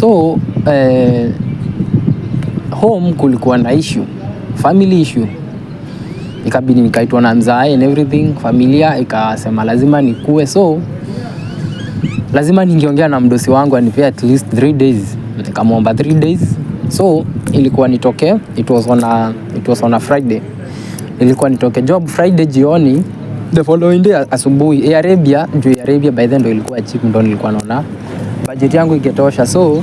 So home kulikuwa na issue, family issue. Ikabidi nikaitwa na mzae and everything. Familia ikasema lazima nikue, so lazima ningeongea na mdosi wangu anipea at least 3 days. Nikamwomba 3 days. So ilikuwa nitoke, it was on a Friday. Ilikuwa nitoke job Friday jioni, the following day asubuhi. Air Arabia, juu Air Arabia by then ndo ilikuwa cheap, ndo nilikuwa naona budget yangu ikitosha. So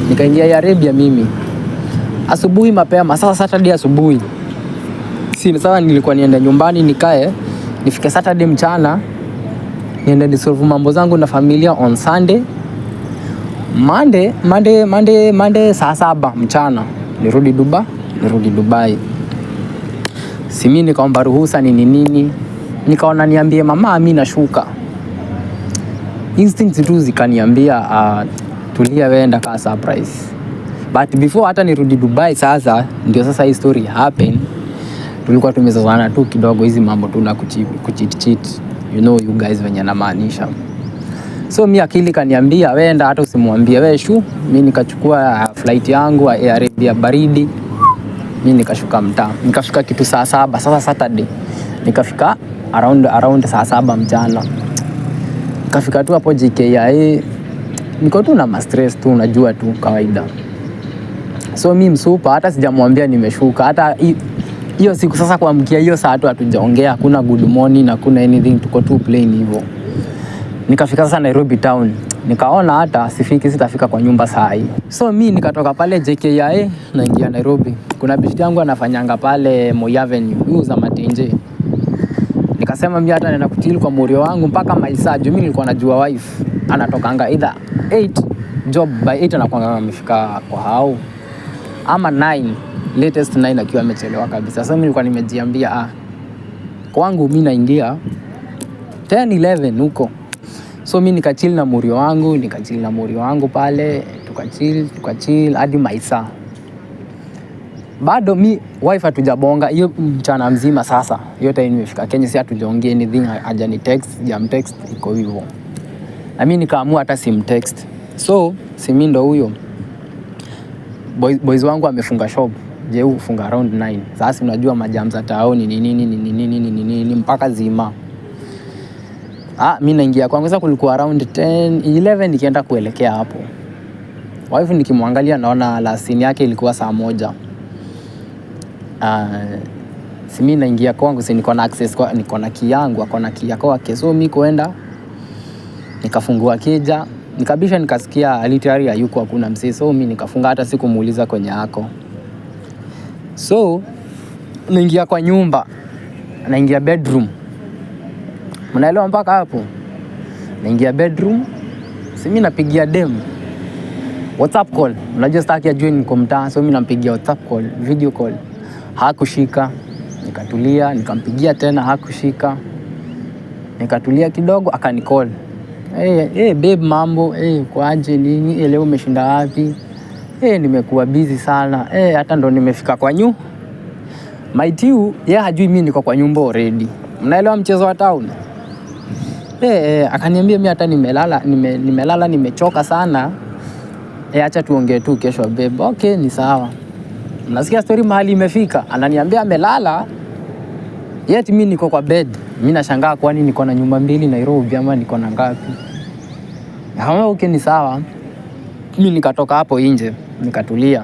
nikaingia Air Arabia mimi asubuhi mapema. Sasa Saturday asubuhi, si sawa, nilikuwa niende nyumbani nikae, nifike Saturday mchana niende nisolve mambo zangu na familia on Sunday. Monday saa 7 mchana nirudi Dubai. Simi nikaomba ruhusa nini. Nikaona niambie mama mimi nashuka. Instincts tu zikaniambia tulia wenda ka surprise. But before hata nirudi Dubai sasa ndio sasa hii story happen. Tulikuwa tumezozana tu kidogo hizi mambo tu na kucheat. You know you guys wenye na maanisha. So mi akili kaniambia wenda hata usimwambie wewe shu. Mimi nikachukua flight yangu Air Arabia baridi. Mimi nikashuka mtaa. Nikafika kitu saa 7 sasa Saturday. Nikafika around saa 7 mchana. Nikafika tu hapo JKIA. Niko tu na stress tu, unajua tu kawaida. So mimi msupa hata sijamwambia nimeshuka. Hata hiyo siku sasa kuamkia hiyo saa tu hatujaongea, hakuna good morning na kuna anything, tuko tu plain hivyo. Nikafika sasa Nairobi town. Nikaona hata sitafika kwa nyumba saa hii. So mimi nikatoka pale JKIA naingia Nairobi. Kuna bishi yangu anafanyanga pale Moi Avenue, huyu za Matenje. Nikasema mimi hata naenda kuchill kwa morio wangu mpaka maisa. Mimi nilikuwa najua wife anatokanga either 8 job by 8 anakuanga amefika kwa hao, ama 9 latest 9 akiwa amechelewa kabisa. Sasa mimi nilikuwa nimejiambia kwangu mimi naingia 10-11 huko. So mimi nikachill na morio wangu pale, tukachill hadi maisa. Bado mi wife hatujabonga hiyo mchana mzima. Sasa yote nimefika Kenya, si hatujaongea anything, hajani text, jamtext, iko hivyo. Na mimi nikaamua hata simtext. So si mimi ndo huyo boys wangu amefunga shop, je ufunga around 9. Sasa unajua majam za town nini mpaka zima. Mimi naingia kwangu sasa, kulikuwa around 10-11 nikienda kuelekea hapo. Wife nikimwangalia naona last scene yake ilikuwa saa 1. Si mimi naingia kwangu, si niko na access kwa, niko na key yangu, akona key yako wake. So mimi kuenda nikafungua keja, nikabisha, nikasikia literally hayuko, hakuna msee. So mimi nikafunga, hata sikumuuliza kwenye yako. So naingia kwa nyumba, naingia bedroom. Mnaelewa mpaka hapo? Naingia bedroom, si mimi napigia dem WhatsApp call. Unajua sitaki ajue niko mtaa, so mimi nampigia WhatsApp call, video call. Hakushika. Nikatulia, nikampigia tena, hakushika. Nikatulia kidogo, akanicall. Babe mambo, kwaje nini? Leo umeshinda wapi? Nimekuwa busy sana. Hata ndo nimefika kwa my tiu, hajui mimi niko kwa nyumba already. Mnaelewa mchezo wa town? Akaniambia mimi hata nimelala nimechoka sana. Acha tuongee tu kesho babe. Okay, ni sawa. Nasikia story mahali imefika. Ananiambia amelala, yet mimi niko kwa bed. Mimi nashangaa kwani niko na nyumba 2 Nairobi ama niko na ngapi? Okay, ni sawa. Mimi nikatoka hapo nje, nikatulia.